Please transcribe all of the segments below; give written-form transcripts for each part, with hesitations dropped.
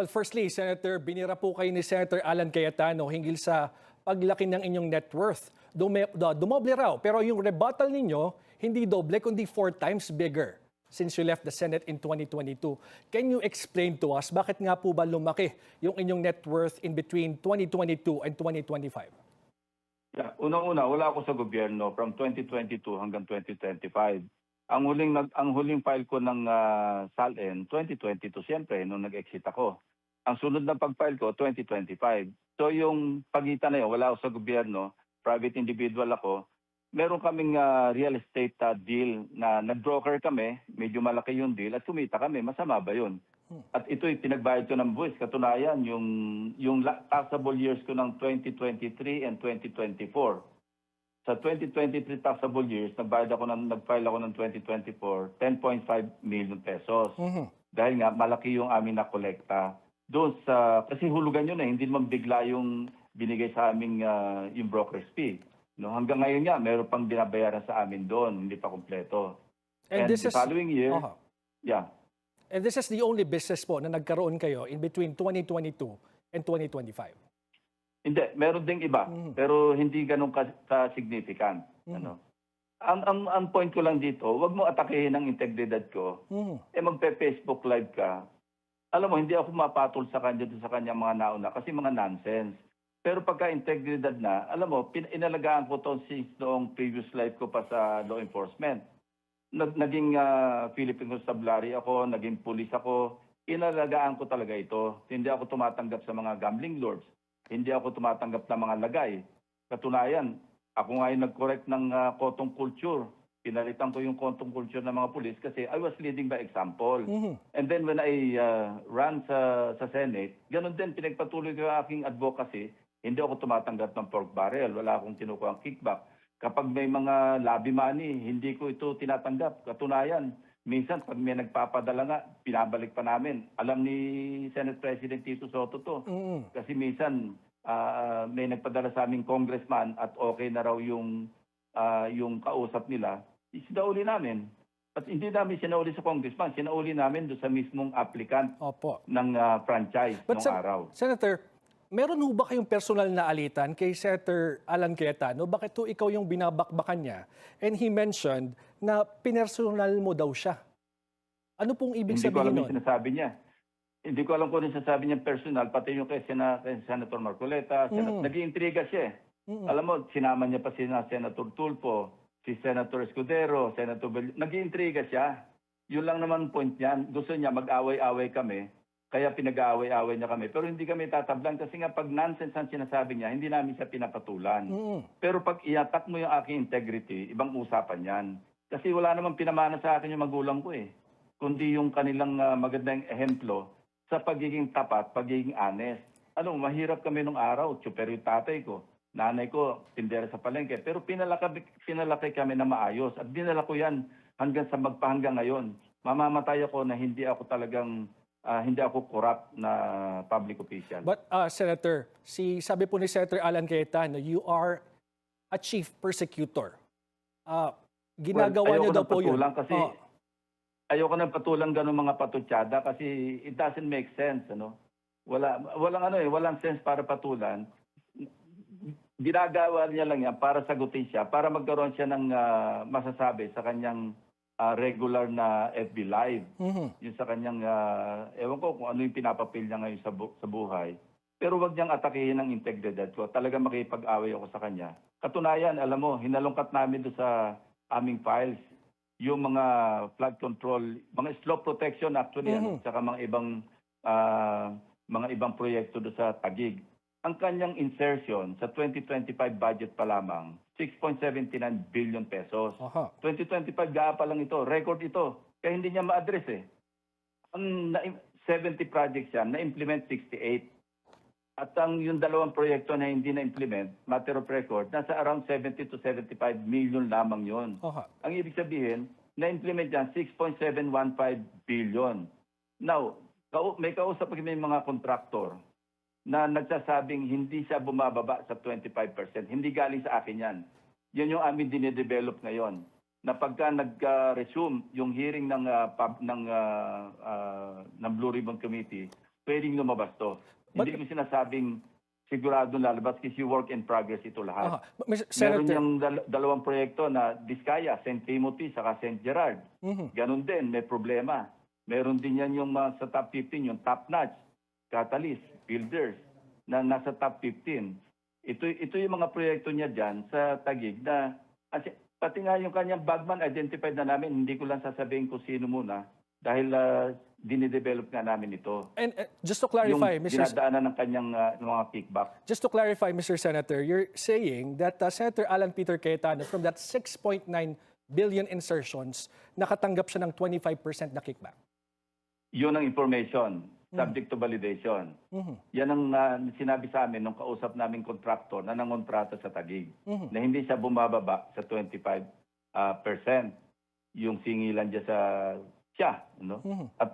Well, firstly, Senator, binira po kayo ni Senator Alan Cayetano hinggil sa paglaki ng inyong net worth. Dumoble raw, pero yung rebuttal ninyo, hindi doble, kundi 4 times bigger since you left the Senate in 2022. Can you explain to us bakit nga po ba lumaki yung inyong net worth in between 2022 and 2025? Yeah, unang-una, wala ako sa gobyerno from 2022 hanggang 2025. Ang huling file ko ng SALN 2022 siyempre nung nag-exit ako. Ang sunod na pag-file ko 2025. So yung pagitan na yun, wala ako sa gobyerno, private individual ako. Meron kaming real estate deal na nag-broker kami, medyo malaki yung deal at kumita kami. Masama ba yun? At ito'y pinagbayad ko ng buwis. Katunayan, yung taxable years ko ng 2023 and 2024. Sa 2023 taxable years, nag-file ako ng 2024, 10.5 million pesos. Dahil nga, malaki yung amin na kolekta. Doon kasi hulugan yun hindi naman bigla yung binigay sa aming yung broker's fee. No, hanggang ngayon nga, meron pang binabayaran sa amin doon, hindi pa kumpleto. And the following year, yeah. And this is the only business po na nagkaroon kayo in between 2022 and 2025? Hindi, meron ding iba, pero hindi ganun ka-significant. Ano? Ang point ko lang dito, wag mo atakehin ang integridad ko. Magpe-Facebook live ka. Alam mo, hindi ako mapatol sa kanya mga nauna kasi mga nonsense. Pero pagka integridad na, alam mo, inalagaan ko to since noong previous life ko pa sa law enforcement. Naging Philippine Constabulary ako, naging police ako. Inalagaan ko talaga ito. Hindi ako tumatanggap sa mga gambling lords. Hindi ako tumatanggap ng mga lagay. Katunayan, ako nga yung nag-correct ng kotong culture. Pinalitan ko yung kotong culture ng mga police kasi I was leading by example. And then when I ran sa Senate, ganun din, pinagpatuloy ko yung aking advocacy. Hindi ako tumatanggap ng pork barrel. Wala akong kinukuha ang kickback. Kapag may mga lobby money, hindi ko ito tinatanggap. Katunayan, minsan pag may nagpapadala nga, pinabalik pa namin. Alam ni Senate President Tito Soto to. Kasi minsan may nagpadala sa aming congressman at okay na raw yung kausap nila. Sinauli namin. At hindi namin sinauli sa congressman, sinauli namin doon sa mismong applicant ng franchise noong araw. Senator, meron ho ba kayong personal na alitan kay Senator Alan Cayetano? Bakit ho ikaw yung binabakbakan niya? And he mentioned na pinersonal mo daw siya. Ano pong ibig sabihin nun? Hindi ko alam yung sinasabi niya. Hindi ko alam kung ano sinasabi niya personal, pati yung kay Senator Marcoleta. Nag-iintriga siya. Alam mo, sinama niya pa si Senator Tulfo, si Senator Escudero, Senator nag-iintriga siya. Yun lang naman point niyan. Gusto niya mag-away-away kami. Kaya pinag-aaway-aaway niya kami. Pero hindi kami tatablan kasi nga pag nonsense ang sinasabi niya, hindi namin siya pinapatulan. Pero pag iatak mo yung aking integrity, ibang usapan yan. Kasi wala namang pinamana sa akin yung magulang ko kundi yung kanilang magandang ehemplo sa pagiging tapat, pagiging honest. Mahirap kami nung araw, super yung tatay ko. Nanay ko, tindera sa palengke. Pero pinalaki kami na maayos. At dinala ko yan hanggang sa magpahanggang ngayon. Mamamatay ako na hindi ako talagang hindi ako corrupt na public official. But Senator, sabi po ni Senator Alan Cayetano, you are a chief persecutor. Ginagawa niyo daw po yun. Kasi ayoko nang patulang ganun mga patutsada kasi it doesn't make sense. Walang sense para patulan. Ginagawa niya lang yan para sagutin siya, para magkaroon siya ng masasabi sa kanyang regular na FB Live. Yung sa kanyang, ewan ko kung ano yung pinapapil niya ngayon sa buhay. Pero wag niyang atakihin ang integridad ko. Talaga makipag-away ako sa kanya. Katunayan, alam mo, hinalungkat namin doon sa aming files yung mga flood control, mga slope protection actually, saka mga ibang proyekto doon sa Taguig. Ang kanyang insertion sa 2025 budget pa lamang, 6.79 billion pesos. 2025 gaa pa lang ito, record ito. Kaya hindi niya ma-address Ang 70 projects yan, na-implement 68. At yung dalawang proyekto na hindi na-implement, matter of record, nasa around 70 to 75 million lamang yon. Ang ibig sabihin, na-implement yan 6.715 billion. Now, may kausap kami mga kontraktor na nagsasabing hindi siya bumababa sa 25%. Hindi galing sa akin yan. Yan yung amin dinedevelop ngayon. Na pagka nag-resume yung hearing ng Blue Ribbon Committee, pwedeng lumabas to. Hindi ko sinasabing sigurado lalabas kasi work in progress ito lahat. Mr. Meron Senator, yung dalawang proyekto na Diskaya, St. Timothy, saka St. Gerard. Ganon din, may problema. Meron din yan yung sa top 15, yung Top Notch, Catalyst, Builders, na nasa top 15. Ito yung mga proyekto niya dyan sa Taguig na, pati nga yung kanyang bagman, identified na namin, hindi ko lang sasabihin kung sino muna, dahil dinidevelop nga namin ito. and just to clarify, Yung Mr. dinadaanan ng kanyang mga kickback. Just to clarify, Mr. Senator, you're saying that Senator Alan Peter Cayetano, from that 6.9 billion insertions, nakatanggap siya ng 25% na kickback. Yun ang information, subject to validation. Yan ang sinabi sa amin nung kausap naming kontraktor na nangontrata sa Taguig, na hindi siya bumababa sa 25% yung singilan dyan siya. No? At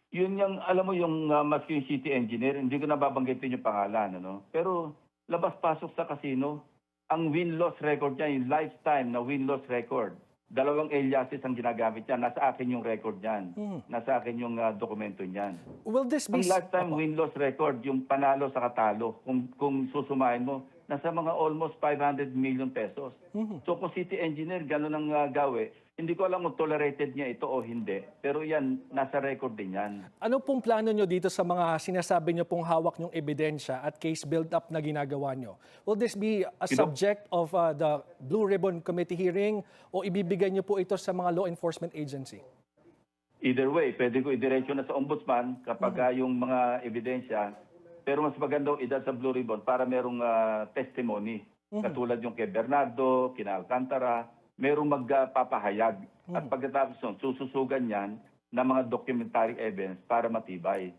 yun yung, alam mo yung maski yung city engineer, hindi ko nababanggitin yung pangalan. Ano? Pero labas-pasok sa casino, ang win-loss record niya, yung lifetime na win-loss record, 2 aliases ang ginagamit niya. Nasa akin yung record niyan. Nasa akin yung dokumento niyan. Will this be... Ang lifetime win-loss record, yung panalo sa katalo, kung susumahin mo, nasa mga almost 500 million pesos. So kung city engineer, gano'n ang gawi, hindi ko alam kung tolerated niya ito o hindi. Pero yan, nasa record din yan. Ano pong plano nyo dito sa mga sinasabi nyo pong hawak nyong ebidensya at case build-up na ginagawa nyo? Will this be a subject of the Blue Ribbon Committee hearing o ibibigay nyo po ito sa mga law enforcement agency? Either way, pwede ko idiretso na sa ombudsman kapag yung mga ebidensya. Pero mas magandang edad sa Blue Ribbon para merong testimony. Katulad yung kay Bernardo, kina Alcantara, merong magpapahayag. At pagkatapos nun, sususugan yan ng mga documentary evidence para matibay.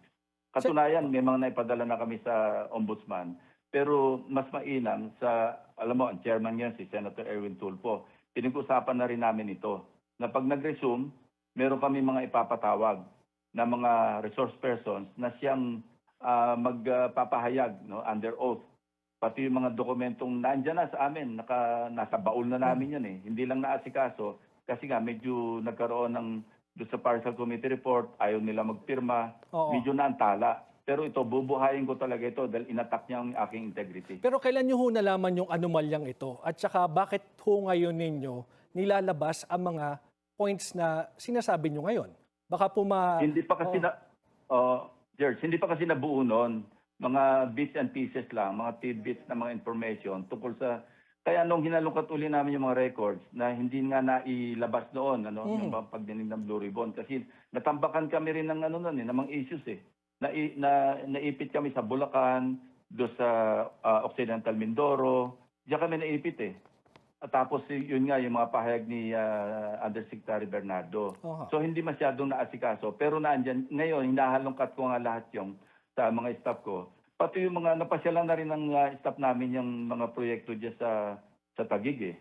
Katunayan, may mga naipadala na kami sa ombudsman. Pero mas mainam sa, alam mo, ang chairman yan, si Senator Erwin Tulfo, pinag-usapan na rin namin ito. Na pag nag-resume, meron kami mga ipapatawag na mga resource persons na siyang magpapahayag under oath. Pati yung mga dokumentong nandyan na sa amin, nasa baul na namin yan eh. Hindi lang naasikaso kasi nga medyo nagkaroon ng doon sa partial committee report, ayaw nila magpirma, medyo naantala. Pero ito, bubuhayin ko talaga ito dahil inatak niya ang aking integrity. Pero kailan nyo ho nalaman yung anomalyang ito? At saka bakit ho ngayon ninyo nilalabas ang mga points na sinasabi nyo ngayon? Baka po Hindi pa kasi George, hindi pa kasi nabuo noon. Mga bits and pieces lang, mga tidbits na mga information tungkol sa... Kaya nung hinalungkat uli namin yung mga records na hindi nga nailabas noon, yung pagdinig ng Blue Ribbon. Kasi natambakan kami rin ng ng mga issues eh. Naipit kami sa Bulacan, do sa Occidental Mindoro. Diyan kami naipit eh. At tapos yun nga yung mga pahayag ni Undersecretary Bernardo. So hindi masyadong naasikaso. Pero naandyan, ngayon hinahalungkat ko nga lahat yung sa mga staff ko. Pati yung mga napasyalan na rin ng staff namin yung mga proyekto dyan sa Taguig eh.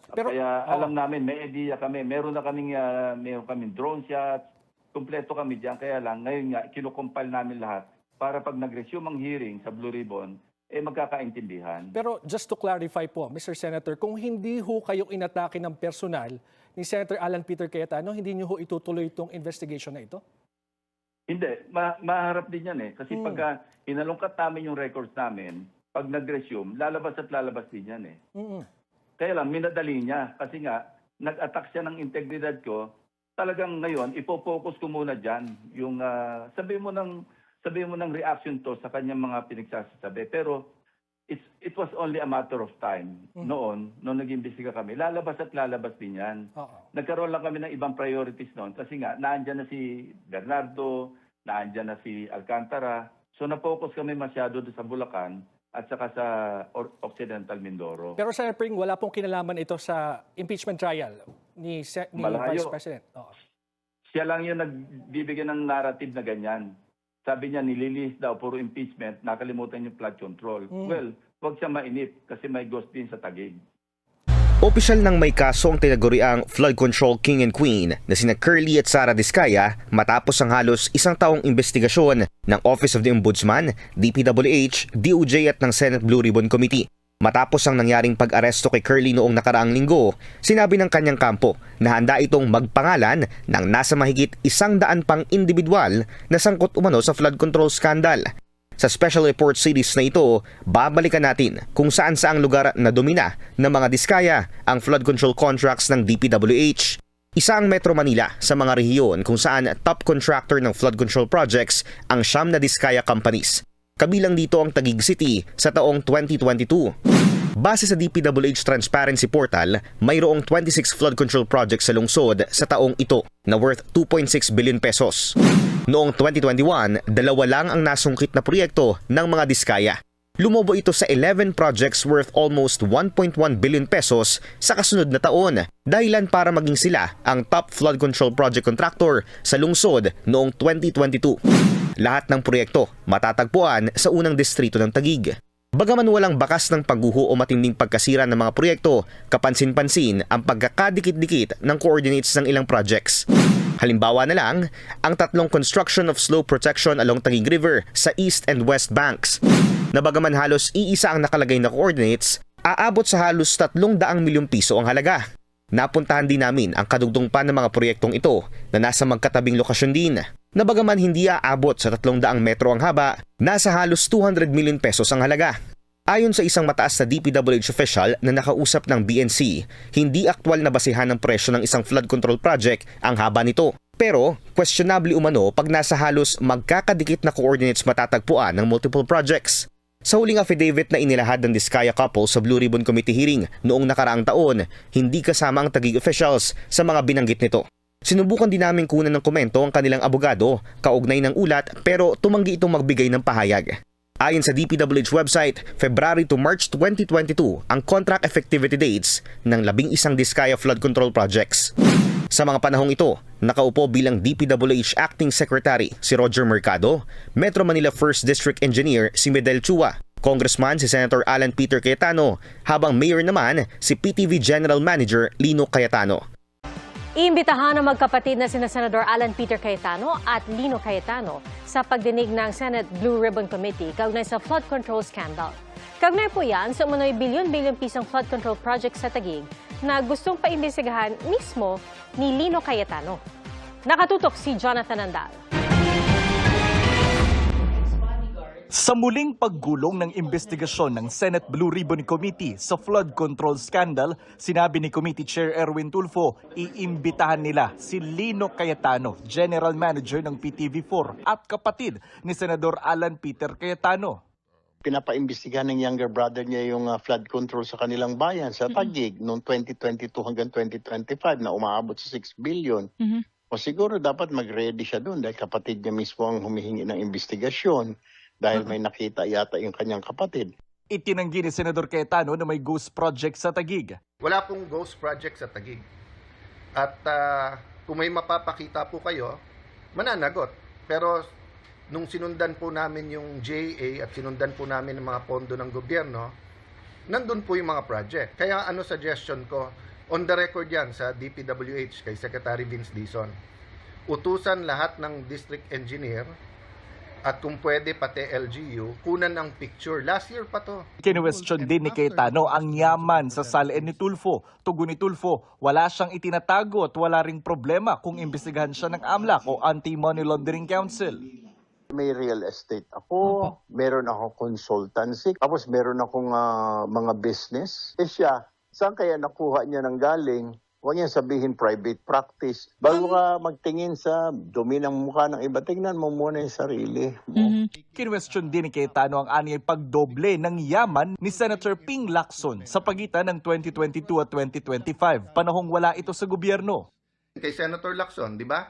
Pero, kaya alam namin, may idea kami. Meron kaming drone shots. Kumpleto kami dyan. Kaya lang, ngayon nga, kinukompile namin lahat para pag nag-resume ang hearing sa Blue Ribbon, magkakaintindihan. Pero just to clarify po, Mr. Senator, kung hindi ho kayong inatake ng personal ni Senator Alan Peter Cayetano, hindi nyo ho itutuloy itong investigation na ito? Hindi. Maharap din yan eh. Kasi pagka hinalungkat namin yung records namin, pag nag-resume, lalabas at lalabas din yan eh. Kaya lang, minadali niya. Kasi nga, nag-attack siya ng integridad ko. Talagang ngayon, ipopokus ko muna dyan. Yung, sabi mo ng reaction to sa kanyang mga pinagsasabi. Pero, it was only a matter of time. Noon nag-imbestiga kami, lalabas at lalabas din yan. Nagkaroon lang kami ng ibang priorities noon. Kasi nga, naandyan na si Bernardo, naandyan na si Alcantara. So, na-focus kami masyado doon sa Bulacan at saka sa Occidental Mindoro. Pero Senator Pring, wala pong kinalaman ito sa impeachment trial ni Vice President. Siya lang yung nagbibigyan ng narrative na ganyan. Sabi niya, nililis daw, puro impeachment, nakalimutan yung flood control. Well, huwag siya mainip kasi may ghost din sa Taguig. Opisyal nang may kaso ang tinaguriang flood control king and queen na sina Curly at Sara Diskaya matapos ang halos isang taong investigasyon ng Office of the Ombudsman, DPWH, DOJ at ng Senate Blue Ribbon Committee. Matapos ang nangyaring pag-aresto kay Curly noong nakaraang linggo, sinabi ng kanyang kampo na handa itong magpangalan ng nasa mahigit 100 pang individual na sangkot umano sa flood control scandal. Sa special report series na ito, babalikan natin kung saan-saang lugar na domina ng mga diskaya ang flood control contracts ng DPWH. Isa ang Metro Manila sa mga rehiyon kung saan top contractor ng flood control projects ang siyam na diskaya companies. Kabilang dito ang Taguig City sa taong 2022. Base sa DPWH Transparency Portal, mayroong 26 flood control projects sa lungsod sa taong ito na worth 2.6 billion pesos. Noong 2021, 2 lang ang nasungkit na proyekto ng mga diskaya. Lumobo ito sa 11 projects worth almost 1.1 billion pesos sa kasunod na taon, dahilan para maging sila ang top flood control project contractor sa lungsod noong 2022. Lahat ng proyekto matatagpuan sa unang distrito ng Taguig. Bagaman walang bakas ng pagguho o matinding pagkasira ng mga proyekto, kapansin-pansin ang pagkakadikit-dikit ng coordinates ng ilang projects. Halimbawa na lang, ang 3 construction of slope protection along Taguig River sa East and West Banks. Na bagaman halos iisa ang nakalagay na coordinates, aabot sa halos 300 milyong piso ang halaga. Napuntahan din namin ang kadugtong pa ng mga proyektong ito na nasa magkatabing lokasyon din. Na bagaman hindi aabot sa 300 metro ang haba, nasa halos 200 million pesos ang halaga. Ayon sa isang mataas na DPWH official na nakausap ng BNC, hindi aktwal na basehan ng presyo ng isang flood control project ang haba nito. Pero, questionable umano pag nasa halos magkakadikit na coordinates matatagpuan ng multiple projects. Sa huling affidavit na inilahad ng Diskaya couple sa Blue Ribbon Committee hearing noong nakaraang taon, hindi kasama ang Taguig officials sa mga binanggit nito. Sinubukan din namin kunan ng komento ang kanilang abogado, kaugnay ng ulat pero tumanggi itong magbigay ng pahayag. Ayon sa DPWH website, February to March 2022 ang contract effectivity dates ng 11 Diskaya flood control projects. Sa mga panahong ito, nakaupo bilang DPWH Acting Secretary si Roger Mercado, Metro Manila 1st District Engineer si Medel Chua, Congressman si Senator Alan Peter Cayetano, habang Mayor naman si PTV General Manager Lino Cayetano. Iimbitahan ang magkapatid na sina Senador Alan Peter Cayetano at Lino Cayetano sa pagdinig ng Senate Blue Ribbon Committee kaugnay sa flood control scandal. Kaugnay po yan sa umano'y bilyon-bilyong pisong flood control project sa Taguig na gustong paimbestigahan mismo ni Lino Cayetano. Nakatutok si Jonathan Andal. Sa muling paggulong ng investigasyon ng Senate Blue Ribbon Committee sa flood control scandal, sinabi ni Committee Chair Erwin Tulfo, iimbitahan nila si Lino Cayetano, General Manager ng PTV4 at kapatid ni Senador Alan Peter Cayetano. Pinapaimbestigahan ng younger brother niya yung flood control sa kanilang bayan sa Taguig noong 2022 hanggang 2025 na umaabot sa 6 billion. O siguro dapat mag-ready siya doon dahil kapatid niya mismo ang humihingi ng investigasyon. Dahil may nakita yata yung kanyang kapatid. Itinanggi ni Senador Cayetano na may ghost project sa Taguig. Wala pong ghost project sa Taguig. At kung may mapapakita po kayo, mananagot. Pero nung sinundan po namin yung JA at sinundan po namin ang mga pondo ng gobyerno, nandun po yung mga project. Kaya suggestion ko, on the record yan sa DPWH kay Secretary Vince Dizon, utusan lahat ng district engineer at kung pwede pati LGU, kunan ng picture. Last year pa to. Kinwestiyon din ni Cayetano ang yaman sa salin ni Tulfo. Tugon ni Tulfo, wala siyang itinatago at wala ring problema kung imbestigahan siya ng AMLAC o Anti-Money Laundering Council. May real estate ako, meron ako consultancy, tapos meron akong mga business. Siya, saan kaya nakuha niya ng galing? Huwag niya sabihin private practice. Bago ka magtingin sa dumi ng mukha ng iba, tingnan mo muna yung sarili mo. Kinwestiyon din ni Cayetano ang anyay pagdoble ng yaman ni Senator Ping Lacson sa pagitan ng 2022 at 2025, panahong wala ito sa gobyerno. Kay Senator Lacson, di ba?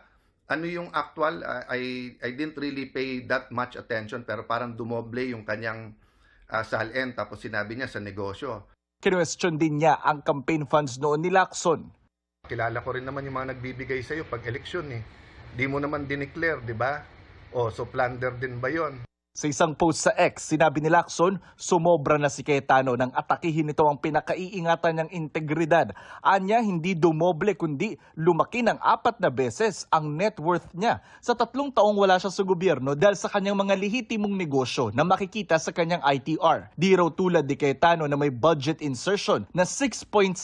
Ano yung actual? I didn't really pay that much attention pero parang dumoble yung kanyang salin tapos sinabi niya sa negosyo. Kinwestiyon din niya ang campaign funds noon ni Lacson. Kilala ko rin naman yung mga nagbibigay sa'yo pag eleksyon eh. Di mo naman dineclare, di ba? O, so plunder din ba yon? Sa isang post sa X, sinabi ni Lacson, sumobra na si Cayetano nang atakihin nito ang pinakaiingatan niyang integridad. Anya, hindi dumoble kundi lumaki ng 4 na beses ang net worth niya sa 3 taong wala siya sa gobyerno dahil sa kanyang mga lehitimong negosyo na makikita sa kanyang ITR. Di raw tulad ni Cayetano na may budget insertion na 6.79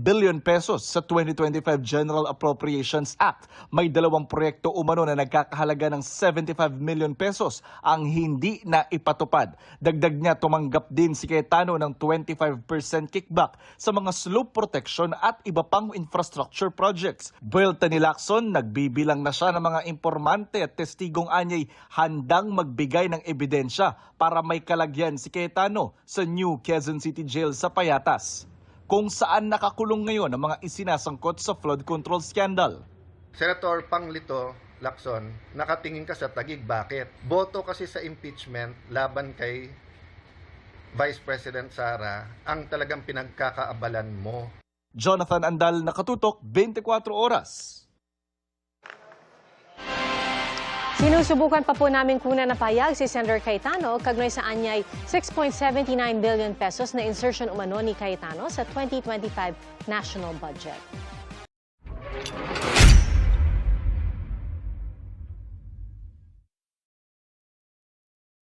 billion pesos sa 2025 General Appropriations Act. May 2 proyekto umano na nagkakahalaga ng 75 million pesos ang hindi na ipatupad. Dagdag niya, tumanggap din si Cayetano ng 25% kickback sa mga slope protection at iba pang infrastructure projects. Buwelta ni Lacson, nagbibilang na siya ng mga informante at testigong anyay handang magbigay ng ebidensya para may kalagyan si Cayetano sa New Quezon City Jail sa Payatas, kung saan nakakulong ngayon ang mga isinasangkot sa flood control scandal. Senator Panglito Lacson, nakatingin ka sa Taguig. Bakit? Boto kasi sa impeachment laban kay Vice President Sara ang talagang pinagkakaabalan mo. Jonathan Andal, Nakatutok, 24 Oras. Sinusubukan pa po namin kunan na payag si Senator Cayetano kaugnay sa anyay 6.79 billion pesos na insertion umano ni Cayetano sa 2025 national budget.